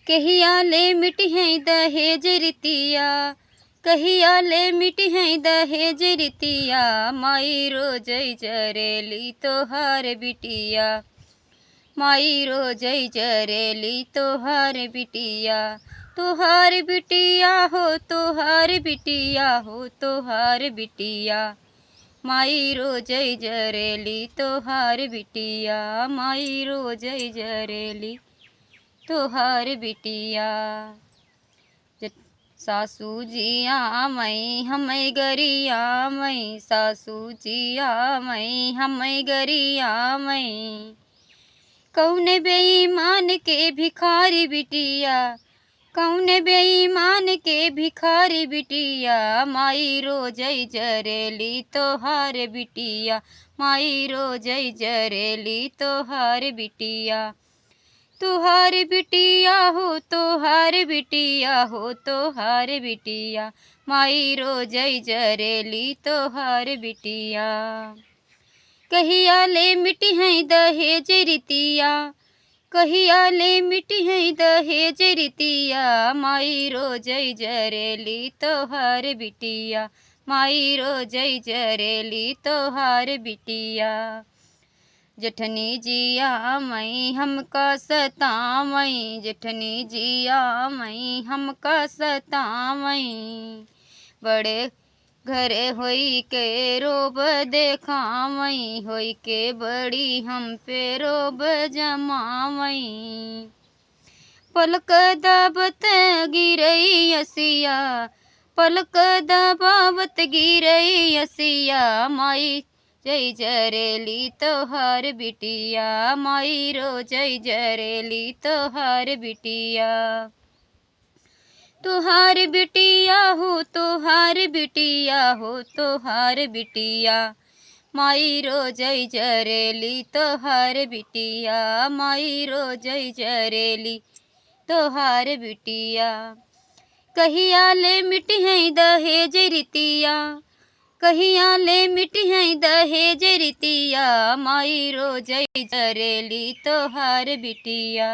कहिया ले मिटी हैं दहेज रितिया, कहिया ले मिटी हैं दहेज रितिया, माई रोजई जरेली तोहार बिटिया, माई रोजई जरेली तोहार बिटिया, तोहार बिटिया हो तोहार बिटिया हो तोहार बिटिया, माई रोजई जरेली तोहार बिटिया, माई रोजई जरेली तोहार बिटिया। सासू जिया मई हमें गरिया मई, सासू जिया मई हमें गरिया मई, कौन बेईमान के भिखारी बिटिया, कौन बेईमान के भिखारी बिटिया, माई रोजई जरेली तोहार बिटिया, माई रोजई जरेली तोहार बिटिया, तोहार बिटिया हो तोहार बिटिया हो तोहार बिटिया, माई रोजई जरेली तोहार बिटिया। कहिया ले मिटी हैं दहेज रितिया, कहिया ले मिटी हैं दहेज रितिया, माई रोजई जरेली तोहार बिटिया, माई रोजई जरेली तोहार बिटिया। जेठनी जिया मई हमका सतावई, जेठनी जिया मई हमका सतावई, बड़े घरे होई के रोब देखावई, होई के बड़ी हम पे रोब जमावई, पलक दाबत गिरई असिया, पलक दबावत गिरई असिया, माई जय जरेली तोहार बिटिया, माई रोजई जरेली तोहार बिटिया, तोहार बिटिया हो तोहार बिटिया हो तोहार बिटिया, माई रोजई जरेली तोहार बिटिया, माई रोजई जरेली तोहार बिटिया। कहिया ले मिटी हैं दहेज रितिया, कहिया ले मिटी हैं दहेज रितिया, माई रोजई जरेली तोहार बिटिया।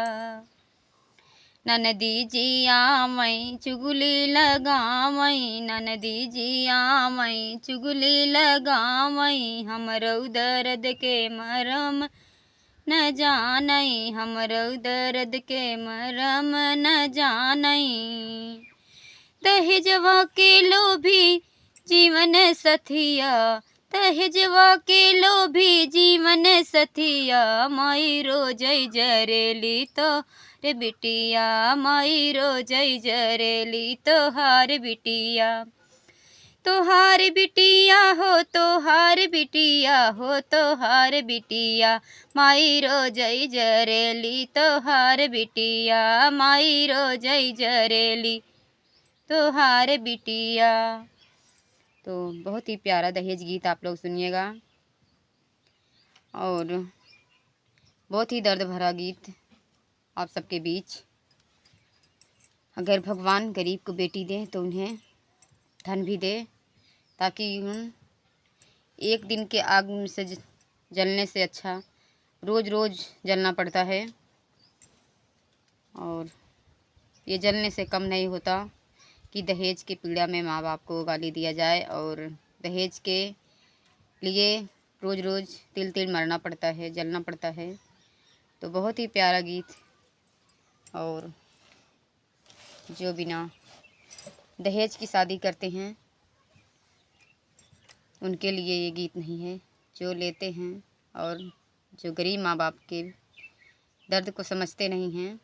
ननदी जिया मई चुगली लगावई, ननदी जिया मई चुगली लगावई, हमरो दर्द के मरम न जानई, हमरो दर्द के मरम न जानई, दहेजवा के लोभी जीवन सथिया, दहेजवा के लोभी जीवन सथिया, माई रोजई जरेली तोहार बिटिया, माई रोजई जरेली तोहार बिटिया, तोहार बिटिया हो तोहार बिटिया हो तोहार बिटिया, माई रोजई जरेली तोहार बिटिया, माई रोजई जरेली तोहार बिटिया। तो बहुत ही प्यारा दहेज गीत आप लोग सुनिएगा, और बहुत ही दर्द भरा गीत आप सबके बीच। अगर भगवान गरीब को बेटी दे तो उन्हें धन भी दे, ताकि उन एक दिन के आग में से जलने से अच्छा रोज़ रोज़ जलना पड़ता है, और ये जलने से कम नहीं होता कि दहेज के पीड़ा में माँ बाप को गाली दिया जाए, और दहेज के लिए रोज़ रोज़ तिल तिल मरना पड़ता है, जलना पड़ता है। तो बहुत ही प्यारा गीत, और जो बिना दहेज की शादी करते हैं उनके लिए ये गीत नहीं है। जो लेते हैं और जो गरीब माँ बाप के दर्द को समझते नहीं हैं,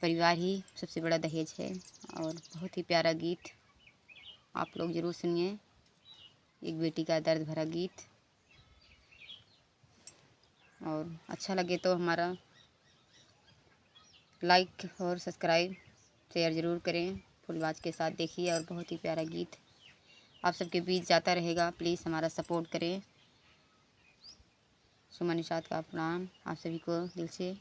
परिवार ही सबसे बड़ा दहेज है। और बहुत ही प्यारा गीत आप लोग ज़रूर सुनिए, एक बेटी का दर्द भरा गीत। और अच्छा लगे तो हमारा लाइक और सब्सक्राइब शेयर ज़रूर करें, फुल आवाज़ के साथ देखिए। और बहुत ही प्यारा गीत आप सबके बीच जाता रहेगा, प्लीज़ हमारा सपोर्ट करें। सुमन निषाद का प्रणाम आप सभी को दिल से।